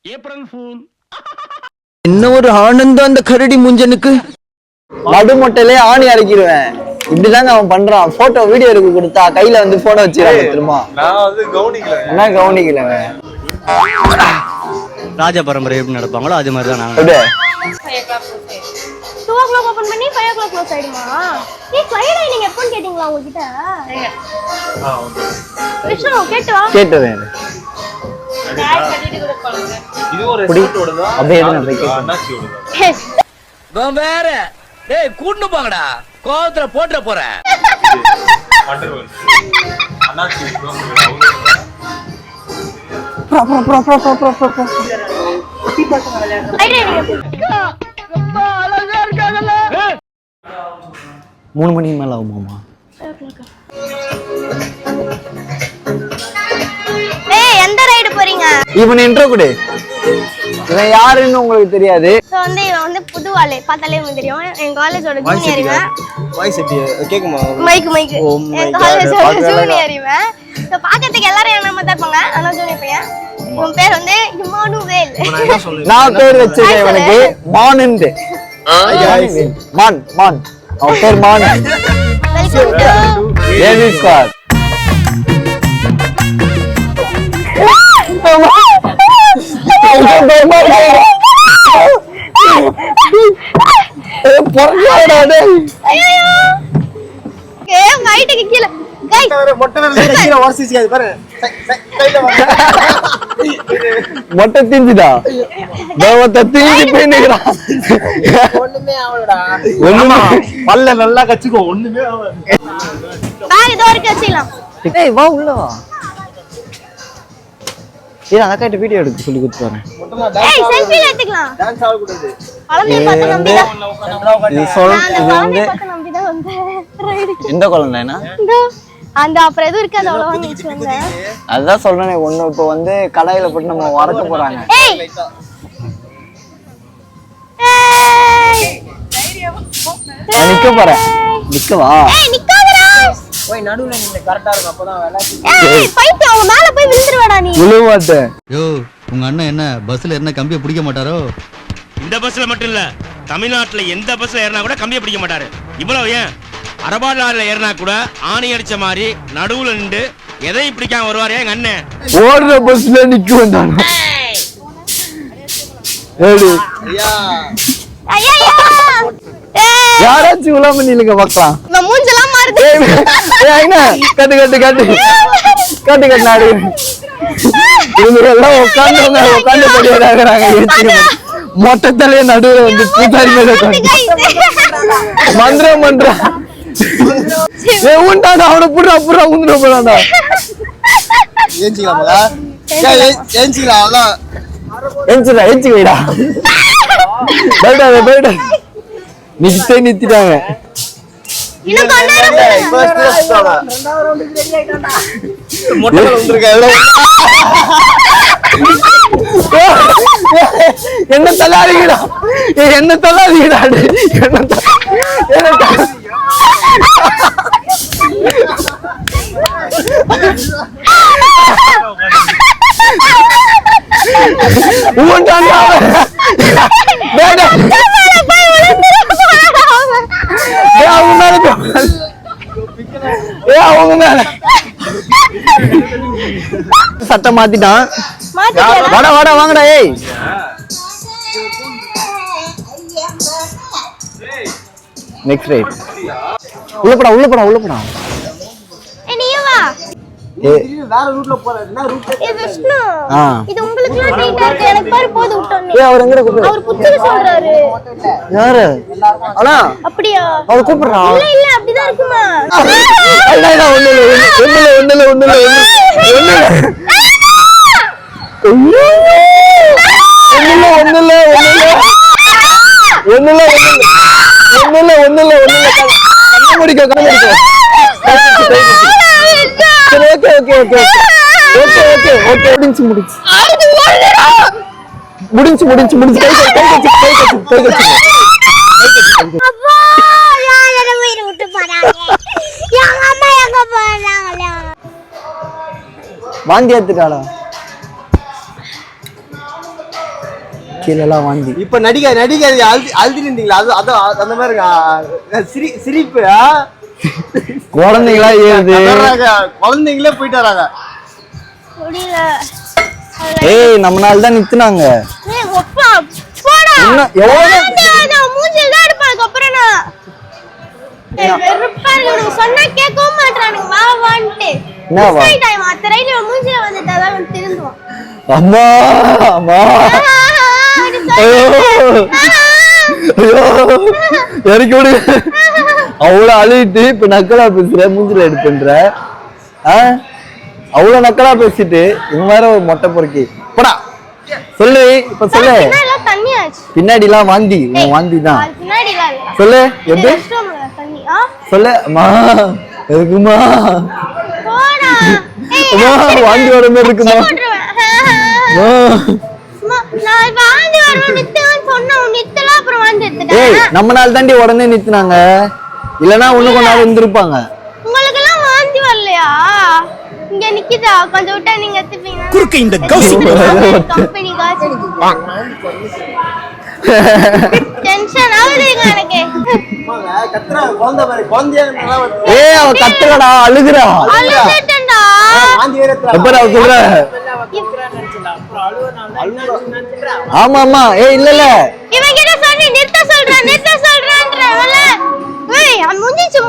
April fool. என்ன ஒரு ஆனந்தம் அந்த கரடி முஞ்சனுக்கு. நடு மொட்டையிலே ஆணி அரைக்கிடுவேன். இப்படிதாங்க அவன் பண்றான். போட்டோ வீடியோ எடுக்க கொடுத்தா கையில வந்து போன வச்சிருக்காங்க. திரும்ப என்ன கவனிக்கலங்க. ராஜ பரம்பரை எப்படி நடப்பாங்களோ அது மாதிரி தான் நாங்க. 2 o'clock ஓபன் பண்ணி 5 o'clock க்ளோஸ் ஆயிடுமா? நீ ஃப்ளைட் டைனிங் எப்பன்னு கேட்டிங்களா உங்ககிட்ட? விஷ்ணு கேட்டவா? கேட்டவேன். இது ஒரு ரெஸ்டாரன்ட்டோடதா? அப்படியே எடுங்க போய் கேட்டு. நான் வேற. டேய் கூட்னு போங்கடா. கோவத்துல போட்ற போறேன். அண்ணாச்சி ஃப்ளைட் டைனிங் ரொம்ப அழகா இருக்காங்கல்ல. 3 மணிக்கு மேல ஆகுமாமா? ஏய் எந்த ரைடு போறீங்க? இவன் இன்ட்ரோ கொடு. இவன் யாருன்னு உங்களுக்கு தெரியாது. சோ வந்து இவன் வந்து புது ஆளு. பார்த்தாலே உங்களுக்கு தெரியும். எங்க காலேஜோட ஜூனியர் இவன். வாய்ஸ் எப்படி கேக்குமா? மைக் எங்க காலேஜோட ஜூனியர் இவன். சோ பாக்கிறதுக்கு எல்லாரும் என்ன மாதிரி இருப்பாங்க. ஆனா ஜூனியர் பையன். இவன் பேர் வந்து இமானுவேல். நான் பேர் வச்சிருக்கேன் இவனுக்கு மானண்ட். மான் அவன் பேர் மான். Welcome to AV squad. மொட்டை தீஞ்சுடா. தீஞ்சு போய் நிக்கிறான். ஒண்ணுமே பல்ல நல்லா கச்சுக்கோ. ஒண்ணுமே ஏய் வா உள்ள வா. ஏய் அந்த கைட்ட வீடியோ எடுக்க சொல்லி கொடுத்து வரேன். ஏய் செல்ஃபி எடுத்துக்கலாம். டான்ஸ் ஆட கூடாது. குழந்தைய பார்த்து நம்பிடா. நீ சொல் இது வந்து நம்பிடா வந்து ரைடு. எந்த குழந்தைனா? அந்த அப்புறம் எது இருக்கு அது அவ்வளவா நீச்சு வந்தேன். அதான் சொல்றேனே ஒண்ணு இப்போ வந்து கடாயில போட்டு நம்ம வறக்க போறாங்க. ஏய் நான் நிக்க போறேன். நிக்கவா? ஏய் நிக்காதடா. போய் நடுவுல நின்னு கரெக்ட்டா இருக்கும் அப்பதான் வேலை. ஏய் ஃபைட் அவ மேல போய் விழுந்துருவாடா நீ. விழுவ மாட்டேன். யோ உங்க அண்ணன் என்ன பஸ்ல என்ன கம்பியை பிடிக்க மாட்டாரோ? இந்த பஸ்ல மட்டும் இல்ல, தமிழ்நாட்டுல எந்த பஸ்ல ஏறினா கூட கம்பியை பிடிக்க மாட்டாரு. இவ்வளவு ஏன் அரபாடுல ஏறினா கூட ஆணி அடிச்ச மாதிரி நடுவுல நின்று எதையும் பிடிக்காம வருவாரு எங்க அண்ணன். ஓடுற பஸ்ல நிக்க வந்தாங்க. ஏடி ஐயா யாராச்சும் உலாம நில்லுங்க பார்க்கலாம். நான் மூஞ்சலாம் மாறுது. ஏய் என்ன கட்டு நாடு. இவங்க எல்லாம் உட்கார்ந்து படிக்கிறாங்க. மொட்டத்தலையே நடுவுல வந்து பூசாரி மேல மந்திரம் உண்டாடா. அவனை புடுறா உந்துட போறான்டா. ஏஞ்சிக்க வைடா. போயிடா நிறுத்திட்டாங்க. இன்னும் கொஞ்ச நேரம் என்ன தள்ளாதீங்கடா. என்ன தள்ளாதீங்கடா. சட்டம் மாத்திட்டான். வாடா வாங்கடா. ஏய் நெக்ஸ்ட் ரைட். உள்ள போடா. நீயும் வா. வேற ரூட்ல போறாரு. என்ன ரூட்? ஏய் விஷ்ணு இது உங்களுக்குலாம் டைட்டா இருக்கு. எனக்கு பாரு போடு விட்டோம். ஏய் அவர் எங்கட கூப்பிடு. அவர் புத்துக்கு சொல்றாரு. யாரு? அண்ணா அப்படியே அவர் கூப்பிடுறா. இல்ல அப்படிதான் இருக்குமா? இல்ல ஒண்ணுல முடிஞ்சு வாந்தி எடுத்துட்டாளா? கீழெல்லாம் வாந்தி. இப்ப நடிக்காது அழுதுட்டீங்களா? அது அந்த மாதிரி சிரிப்பு குழந்தைங்களா ஏது குழந்தைங்களே போயிட்டு வராங்க. முடியல. ஏய் நம்மனால தான் நித்துனாங்க. ஏய் ஒப்பா போடா. எவ்வளவு மூஞ்சில தான் இருப்பாங்க அப்புறம் நான். வெறுப்பா இருக்கு. சொன்னா கேட்கவும் மாட்டறானுங்க. வா வான்ட்டு. என்னவா? டைம் அத்த ரைட்ல மூஞ்சில வந்துட்டா தான் திருந்துவோம். அம்மா அம்மா எனக்கு விடு. அவ்வளவு அழுகிட்டு இப்ப நக்கலா பேசுற, மூஞ்சில எடுத்துன்ற. அவ்வளவு நக்கலா பேசிட்டு இவன் வேற ஒரு மொட்டை பொறுக்கி போடா. சொல்லு இப்ப சொல்லு. பின்னாடி எல்லாம் வாந்தி, உன் வாந்தி தான். சொல்லு எப்படி சொல்லு. அம்மா இருக்குமா? வாந்தி வர மாதிரி இருக்குமா? ஏய் நம்மனால தாண்டி உடனே நித்துனாங்க. இல்லனா இன்னும் கொஞ்ச நேரம் இருந்திருப்பாங்க. உங்களுக்கு எல்லாம் வாந்தி வரலையா? இங்க நிக்குதா? கொஞ்சம் விட்டா நீங்க எத்துப்பீங்க. குறுக்க இந்த கௌசி கம்பெனி காசு டென்ஷன் ஆகுதுங்க எனக்கு. கத்துறா குழந்தை பாரு, குழந்தையா நல்லா வருது. ஏய் அவ கத்துறடா, அழுகுறா. அழுதுட்டேன்டா. வாந்தி வரதுல எப்ப நான் சொல்றேன். ஆமா ஆமா. ஏய் இல்ல இல்ல இவன் கிட்ட சொல்லி நிறுத்த சொல்றேன்றவல. ஏய் முஞ்சிச்சு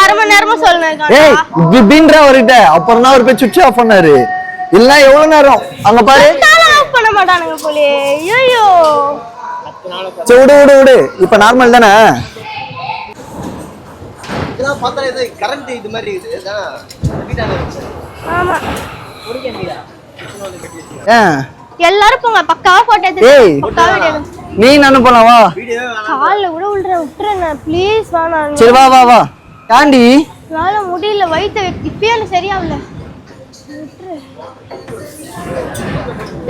அரை மணி நேரமா சொல்றேன். ஏய் இப்படின்றா அவர்கிட்ட. அப்புறம் தான் அவர் போய் சுவிட்ச் ஆஃப் பண்ணாரு. இல்ல எவ்வளவு நேரம் அங்க பாரு. ஆஃப் பண்ண மாட்டானுங்க போலே. ஐயோ சரி விடு விடு. இப்ப நார்மல் தானே? இதெல்லாம் பார்த்தா இது கரண்ட் இது மாதிரி இருக்குது. ஆமா எல்லாரும் போங்க பக்காவா போட்டோ எடுத்து. ஏய் நீ நானும் போலாம் வா. கால்ல கூட விட்டுறேன் ப்ளீஸ். வா சரி வா வா வா. தாண்டி நாள முடியல, வயித்து இப்பயே எனக்கு சரியாவல.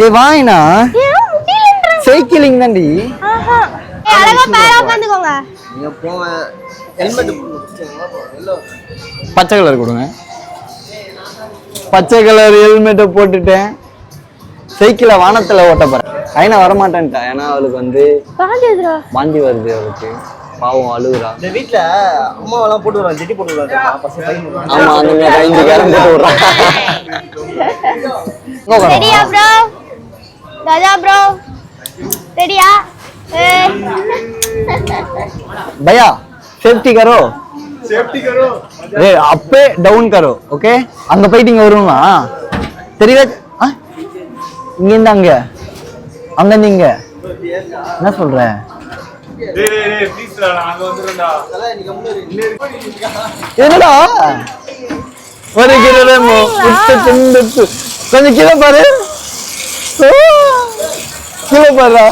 ஏய் வாயினா ஏன் முடியலன்ற சைக்கிளிங் தாண்டி. ஆஹா ஏய் அழகா பேரா உட்கார்ந்துக்கோங்க. நீங்க போங்க. ஹெல்மெட் போடுங்க. எல்லோ பச்சை கலர் கொடுங்க. பச்சை கலர் ஹெல்மெட்டை போட்டுட்டேன். சைக்கிளை வானத்துல ஓட்ட போறேன். ஐனா வரமாட்டேன்ட்டா. ஏன்னா அவளுக்கு வந்து வாந்தி வருது. அவளுக்கு பாவம் அழுகுறா. இந்த வீட்ல அம்மாவெல்லாம் போட்டு விடுறாங்க, ஜெட்டி போட்டு விடுறாங்க. ஆமா அந்த மாதிரி 5 கேரம் போட்டு விடுறாங்க. ரெடியா ப்ரோ? ராஜா ப்ரோ ரெடியா? भैया सेफ्टी करो ए அப்பே டவுன் करो ஓகே. அங்க போயிட்டு இங்க வருமா தெரியல. இங்க இருந்து அங்க அங்க நீங்க என்ன சொல்ற? டேய் டேய் ப்ளீஸ் டா அங்க வந்துறடா. என்னடா ஒரு கிரேமோ உத்து திண்டு கொஞ்சம் கீழே பாரு. கீழே பாருடா.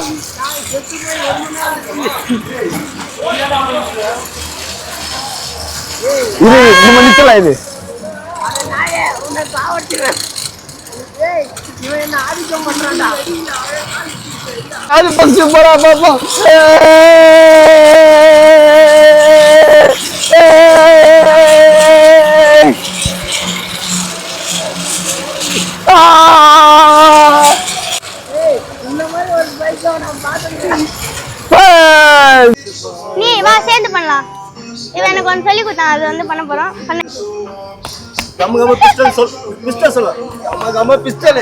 இது நம்ம நிக்கலாம். இது அது பச்சு போறா பாப்பா. நீ வா சேர்ந்து பண்ணலாம். இவன் எனக்கு ஒன்னு சொல்லி கொடுத்தான், அது வந்து பண்ண போறோம். பிஸ்டல் சொல்லு. பிஸ்டல்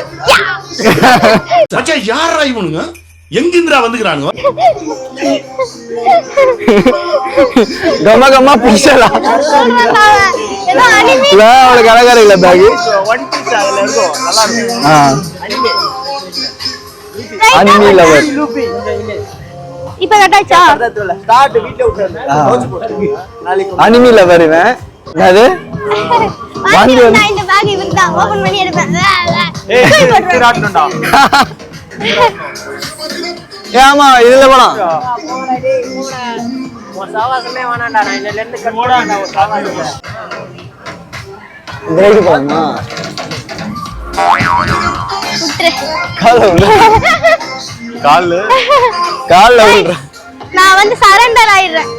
மச்சான் யாரா இவனுங்க? எங்கிந்திரா வந்துக்கறானுங்க? கம்மா கம்மா பிஸ்டலா. ஏதோ அனிமி இல்ல அவளுக்கு அழகா இல்ல பேக். ஒன் பீஸ் அதுல இருக்கும். நல்லா இருக்கும். Anime lover. இப்ப கட்டாச்சா? ஸ்டார்ட் வீட்ல உட்கார்ந்து கோச் போட்டு நாளைக்கு அனிமி லவர் இவன். என்னது? வாங்கி வந்து இந்த பேக் இவர்தா ஓபன் பண்ணி எடுப்பேன். ஏய் திராட்டண்டா. ஏமா இதுல போலாம். ஒரு சாவாசமே வேணாம்டா. நான் இதுல இருந்து கட்டோடா ஒரு சாவாசமே. இந்த ரைட் போலாமா? கால்ல விடுற. நான் வந்து சரண்டர் ஆயிடுறேன்.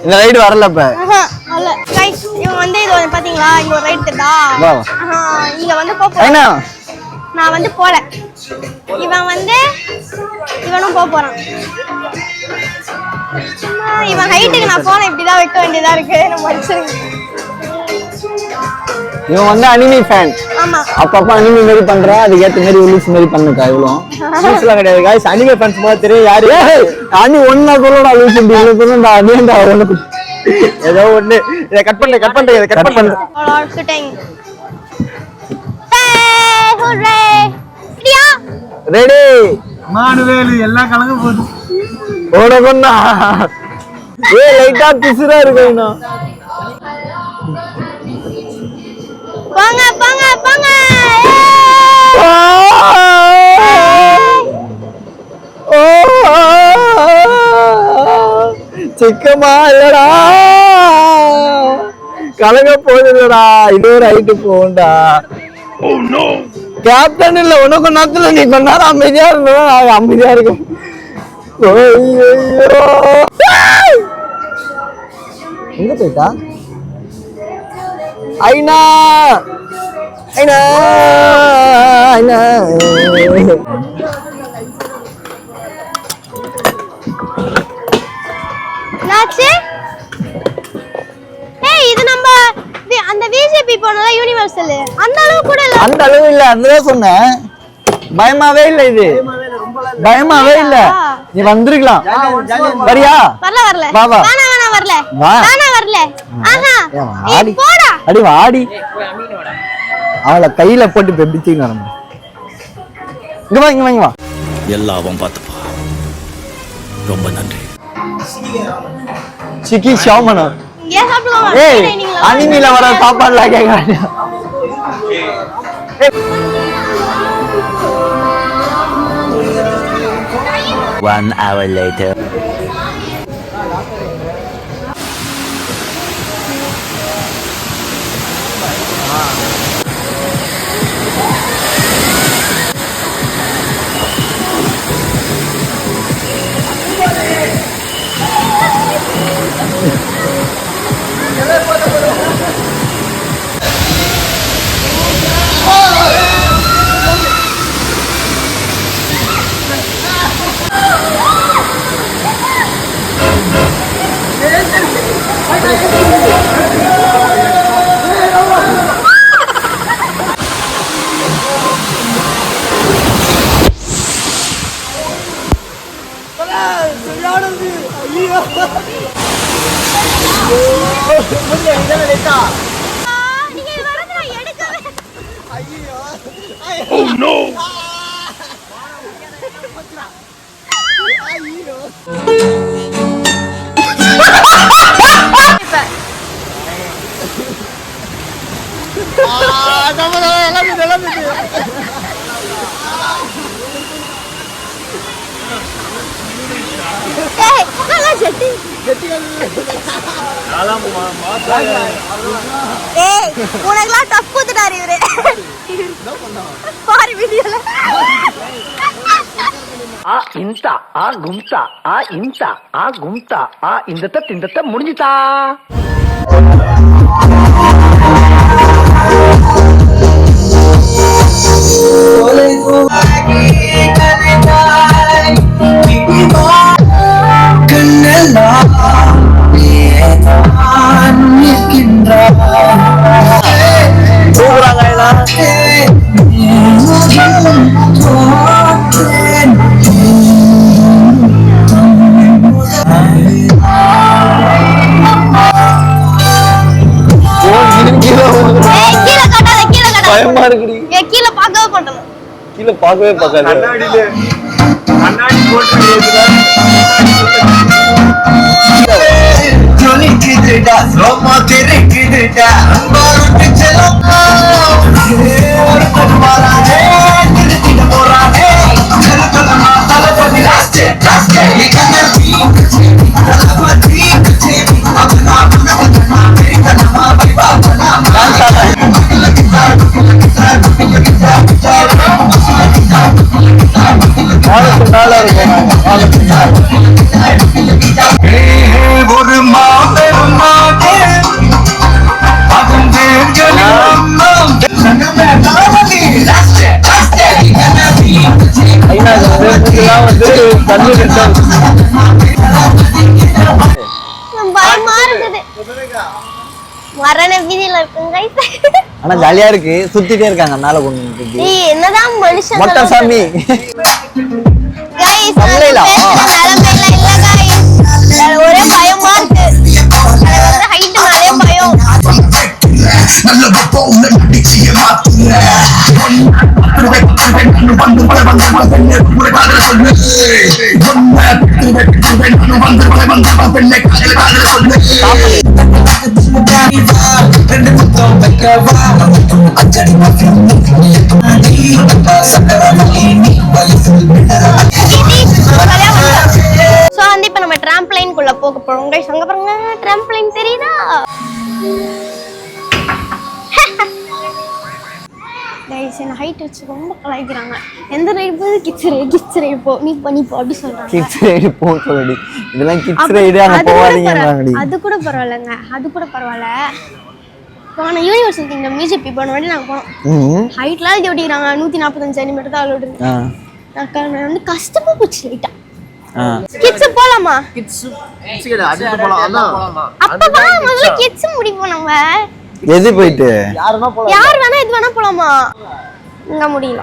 இந்த ரைட் வரல இப்ப. அல்ல ரைட் இவன் வந்து இது வந்து பாத்தீங்களா? இங்க ஒரு ரைட் இருக்கா? இங்க வந்து போறேன். ஐனா நான் வந்து போல. இவன் வந்து இவனும் போறான். சும்மா இவன் ஹைட்டுக்கு நான் போன இப்படிதான் வைக்க வேண்டியதா இருக்கு. நம்ம மனுஷங்க இவன் வந்து அனிமி ஃபேன். ஆமா அப்பப்ப அனிமி மாதிரி பண்றான். அதுக்கு ஏத்த மாதிரி உலிஸ் மாதிரி பண்ணுக்கா. இவ்வளவு லூஸ்லாம் கிடையாது गाइस. அனிமே ஃபேன்ஸ் மாதிரி தெரியும் யாரு. அனி ஒண்ணா சொல்லடா லூஸ் இப்படி சொல்லடா. அனியண்டா உனக்கு ஏதோ ஒண்ணு. இத கட் பண்ணு கட் பண்ணு இத கட் பண்ணு. ஷூட்டிங். ஹூரே ரெடியா? ரெடி. மானுவேல் எல்லாம் கலங்க போகுது. ஓட கொண்டா. லைட்டா பிசுரா இருக்குனா. போங்க போங்க போங்க. சிக்கமா இல்லடா. கலங்க போகுதுடா. இது ஒரு ஹைட்டு போகும்டா. கேப்டன் இல்ல உனக்கு நேரத்துல நீ கொஞ்ச நேரம் அமைதியா இருந்தா அமைதியா இருக்கும். எங்க போயிட்டா? ஐனா ஐனா ஐனா நாச்சு. ஏய் இது நம்ம அந்த விஜிபி போனல யுனிவர்சல் அந்த அளவு கூட இல்ல. அந்த அளவு இல்ல. அதுதான் சொன்னேன். பயமாவே இல்ல. இது பயமாவே இல்ல. நீ வந்திருக்கலாம். வரியா? வரல வா வா. வேணா வேணா வரல. வா. வேணா வரல. ஆஹா ஆடி போடா. அடி வாடி. அவளை கையில போட்டு பெபிச்சிங்க நம்ம. இங்க வா இங்க வா. எல்லாம் அவன் பார்த்துப்பா. ரொம்ப நன்றி. சிக்கி ஷாமனா. இங்க சாப்பிடுவாங்க. ஏய் அனிமில வர சாப்பாடுலாம் கேக்குறாங்க. 1 hour later. நீங்க வரதுல எடுக்கவே. Oh no. ஏய் நல்லா ஜெட்டி. ஏய் உனக்குலாம் டஃப் குடுத்துட்டாரு இவரு. பாரு வீடியோல. ஆ இன்தா ஆ கும்தா ஆ இன்தா ஆ கும்தா ஆ இந்த திண்டத்தை முடிஞ்சுதா. பயமா இருக்குடி. கீழே பார்க்கவே மாட்டோம். கீழே பார்க்கவே பார்க்காது. கண்ணாடி போட்டு ஜொலிக்குதுடா ரோமா தெரிக்குதுடா அம்பாருக்கு செல்லம்மா ஒரு தன்மாரானே திருத்திட போறானே செல்லமா தலபதி ராஸ்டே ராஸ்டே இகனபி தலபதி கச்சேரி அப்பனா அப்பனா அமெரிக்கனமா பைபாபனா ஒரு மாபெரும் நாடு அதன் வேர்களில் பயமா இருக்குது. மரண வீதியில இருக்குங்க. ஆனா ஜாலியா இருக்கு, சுத்திட்டே இருக்காங்க மேல கொண்டு வந்து. ஏய் என்னதான் மனுஷன் மொட்டை சாமி गाइस இல்ல गाइस ஒரே பயமா இருக்கு. எனக்கு ஹைட் மேலே பயம். சோ வந்து இப்ப நம்ம ட்ராம்பலைன் குள்ள போக போறோம். गाइस அங்க பாருங்க, ட்ராம்பலைன் தெரியுதா? गाइस என்ன ஹைட் வச்சு ரொம்ப கலாய்க்கறாங்க. எந்த ரைட் போது கிட்ஸ் ரைட் போ, நீ பண்ணி போ அப்படி சொல்றாங்க. கிட்ஸ் ரைட் போ சொல்லடி. இதெல்லாம் கிட்ஸ் ரைட் அங்க போவாதீங்கங்கடி. அது கூட பரவாயில்லைங்க, அது கூட பரவாயில்லை. போன யூனிவர்சிட்டி இந்த மியூசிக் போன வாட்டி நாங்க போனோம். ஹைட்லாம் இது ஓடிறாங்க 145 சென்டிமீட்டர் தான் அலோட் இருக்கு. நான் வந்து கஷ்டமா போச்சு லைட்டா. கிட்ஸ் போலாமா? கிட்ஸ் அடுத்து போலாம். அதான் அப்ப வா முதல்ல கிட்ஸ் முடிப்போம் நம்ம. எது போயிட்டு யாருன்னா போலாம். யார் வேணா இது வேணா போலாமா? இங்க முடியல.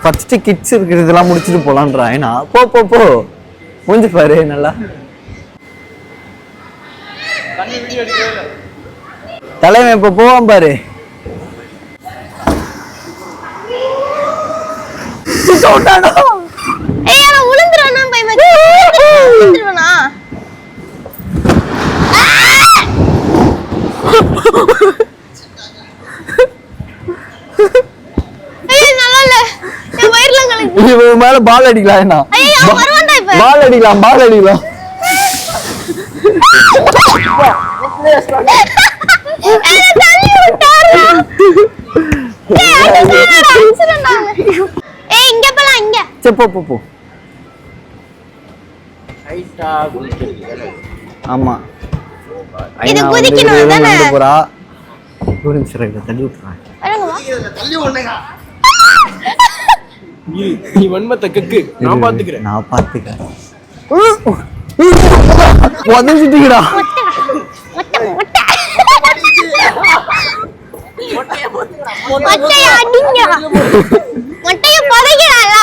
ஃபர்ஸ்ட் கிட்ஸ் இருக்குறதெல்லாம் முடிச்சிட்டு போலாம்ன்றா. ஏனா போ போ போ. மூஞ்சி பாரு நல்லா. தண்ணி வீடியோ எடுக்கவே. தலைவன் இப்ப போவான் பாரு. சோட்டாடா. ஏய் நான் உளுந்துறேனா பயமா. உளுந்துறேனா? ஏய் நல்லா இல்ல. என் வயிறுல கலக்கு. இவன் மேல பால் அடிக்கலாம் என்ன? ஏய் அவன் வருவான்டா இப்ப. பால் அடிக்கலாம், பால் அடிக்கலாம். ஏய் தள்ளி விட்டாரு. ஏய் இங்க போலாம் இங்க. சே போ போ போ. ஹைட்டா குளிக்கிறது. ஆமா. இது குதிக்கணும் தானே? போறா. ஒரு நிமிஷம் ரைட்ல தள்ளி விட்டுறேன். வரங்க வா. தள்ளி ஓடுங்க. நீ வன்மத்தை கக்கு, நான் பாத்துக்கிறேன். நான் பாத்துக்கிறேன். உதஞ்சிட்டீங்கடா. மொட்டைய அடிங்க. மொட்டைய பதகிறாளா?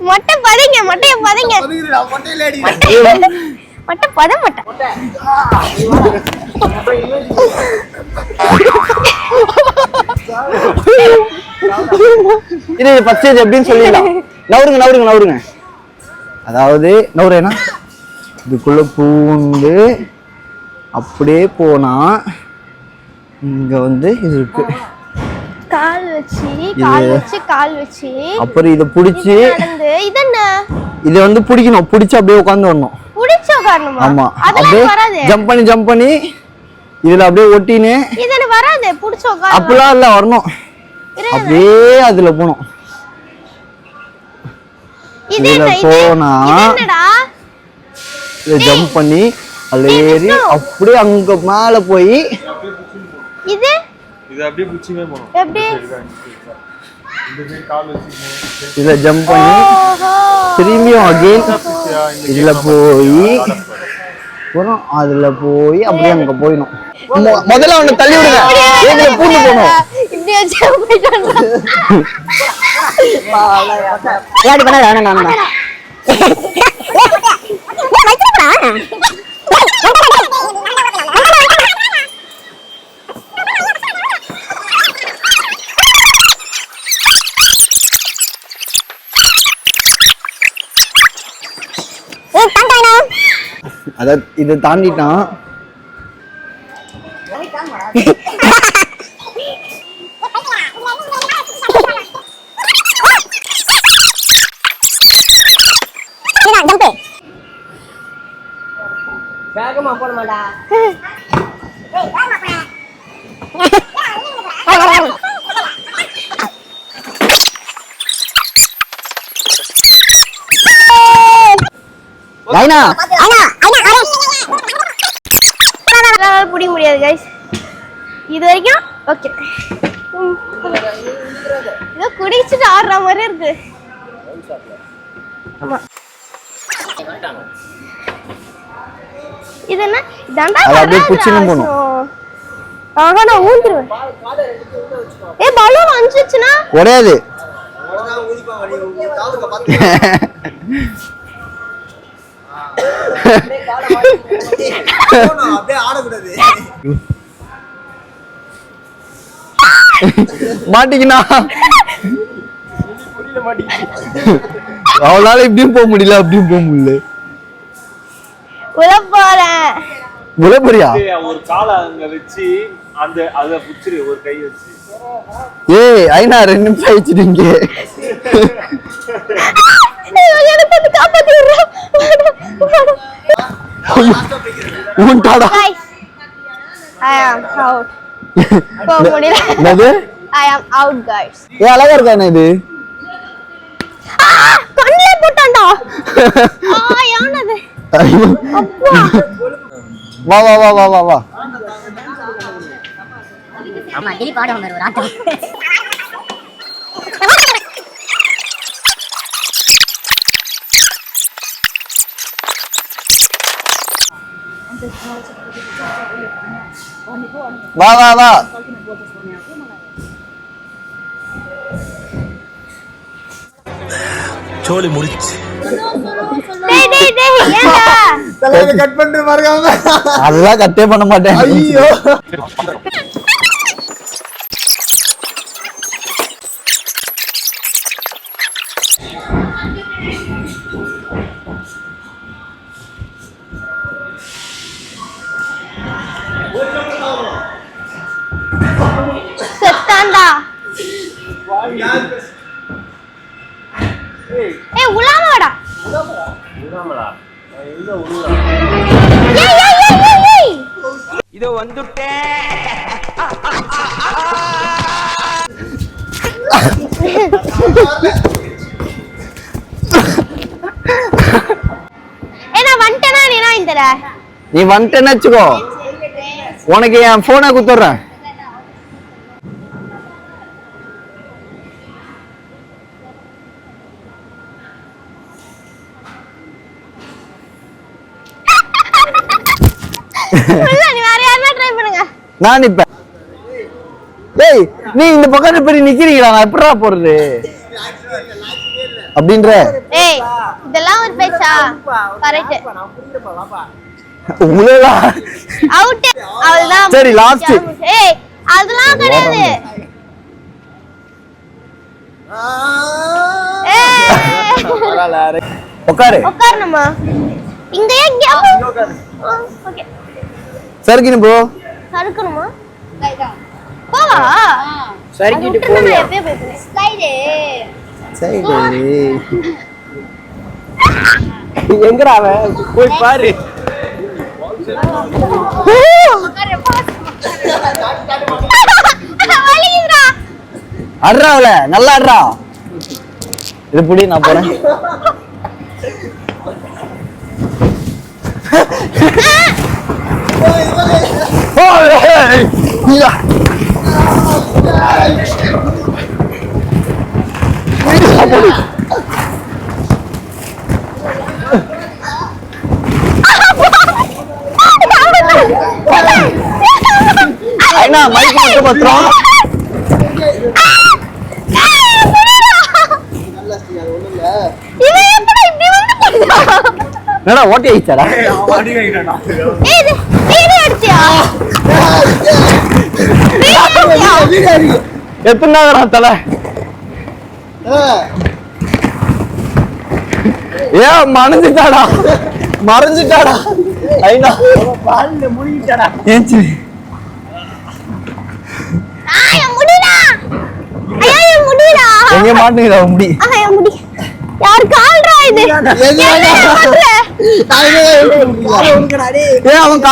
மொட்டை பதங்க, மொட்டைய பதங்க. மொட்டையில அடி. மொட்டை பத மொட்டை. இது ஃபர்ஸ்ட் இது எப்படின்னு சொல்லிடலாம். நவருங்க நவருங்க நவருங்க. அதாவது நவரேனா இதுக்குள்ள பூந்து அப்படியே போனா இங்க வந்து இது இருக்கு. கால் வச்சு கால் வச்சு கால் வச்சு அப்புறம் இத புடிச்சு நடந்து இது என்ன? இத வந்து புடிக்கணும். புடிச்சு அப்படியே உட்கார்ந்து வரணும். புடிச்சு உட்காரணுமா? ஆமா. அதெல்லாம் வராது. ஜம்ப் பண்ணி இதுல அப்படியே ஒட்டினே. இதெல்லாம் வராது. புடிச்சு உட்கார. அப்பலாம் இல்ல வரணும். அப்படியே அதுல போணும். இது இதுல போனா என்னடா? இத ஜம்ப் பண்ணி அதுல ஏறி அப்படியே அங்க மேல போய் இது அப்படியே புடிச்சுமே போணும். எப்படி? இந்த சைடு கால் வச்சுக்கணும். இதுல ஜம்ப் பண்ணி திரும்பியும் அகைன் இதுல போய் அப்புறம் அதுல போய் அப்படியே அங்க போயிடும். முதல்ல அவனை தள்ளி விடுங்க. இதுல பூந்து போகணும். இப்படி வச்சு போயிட்டான். யாடி பண்ணா வேணாம் நானா. அத இத தாண்டிட்டான். வேகமா போடுமாடா. லைனா புடி முடியாது गाइस. இது வரைக்கும் ஓகே. ஏதோ குடிச்சிட்டு ஆடுற மாதிரி இருக்கு. ஆமா இது என்ன இதாண்டா அப்படியே குச்சின்னு போணும். ஆஹா நான் ஊந்துருவேன். பலூன் வந்துச்சுனா ஒரேது மாட்டிக்கினா அவளால இப்படியும் போக முடியல அப்படியும் போக முடியல. உழப்பறியா ஒரு காலை அங்க வச்சு அந்த அத புடிச்சிரு ஒரு கை வச்சு. ஏய் ஐனா 2 நிமிஷம் ஆயிடுச்சுங்க. எனக்கு வந்து காப்பாத்திடுறா. ஊன்டாடா. I am out. போ முடியல. என்னது? I am out guys. ஏ அழகா இருக்கானே இது. கண்ணே போட்டான்டா. யானது. அப்பா. வா வா வா வா வா வா. ஆமா டெலி பாட வந்தாரு ஒரு ஆட்டம். வா வா வா. சோலி முடிச்சு. டேய் டேய் டேய் ஏன்டா? தலைய கட் பண்ணிட்டு மறக்காம. அதெல்லாம் கட்டே பண்ண மாட்டேன். ஐயோ. செத்தான்டா. ஏய் உலாமடா. உலாமடா. எங்க உலா? ஏய் ஏய் ஏய் ஏய். இதோ வந்துட்டேன். ஏனா வந்துட்டனா நீனா இந்தற. நீ வந்துட்டேன்னு வெச்சுக்கோ. உனக்கு என் போனை குத்துறேன். இல்ல நீ வேற யாரனா ட்ரை பண்ணுங்க. நான் இப்ப டேய் நீ இந்த பக்கத்துல போய் நிக்கிறீங்களா? நான் எப்பறா போறது அப்படின்ற. ஏய் இதெல்லாம் ஒரு பேச்சா? கரெக்ட். உலகா அவுட். அவ்வளவுதான். சரி லாஸ்ட். ஏய் அதெல்லாம் கிடையாது. ஏய் உட்காரு. உட்காரணுமா? இங்க எங்க உட்காரு. ஓகே. சர்க்கின் போ. சறுக்கணுமா? போவா? சறுக்கிட்டு போ. நான் எப்பவே போறேன். ஸ்லைடு. சரி. எங்கடா அவன்? போய் பாரு. வலிக்குதுடா. அட்றா அவள நல்லா அட்றா. இது புடி நான் போறேன். ஐனா மைக் மட்டும் பத்துறோம். இவன் எப்படி இப்படி வந்து பண்ணா? என்னடா ஓட்டி ஆயிச்சாடா? அடி வாங்கிட்டானா? ஏய் நீ அடிச்சியா? எத்தனாடா தல? ஏ மறந்துட்டாடா. மறந்துட்டாடா. ஐனா பால்ல முழுகிட்டாடா. ஏஞ்சி. முடிடா. ஐயா முடிடா. எங்க மாட்டீங்கடா முடி. ஐயா முடி. யார் கால்றா இது? ஏ அவன்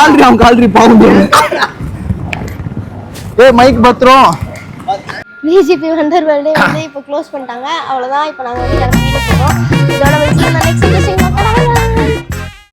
கால்றி பாவுண்டு. ஏ மைக் பத்ரோம். பிஜேபி வண்டர் வேர்ல்டே வந்து இப்போ க்ளோஸ் பண்ணிட்டாங்க. அவ்வளவுதான். இப்போ நாங்க வந்து வீடியோ போறோம். இதோட வந்து நெக்ஸ்ட்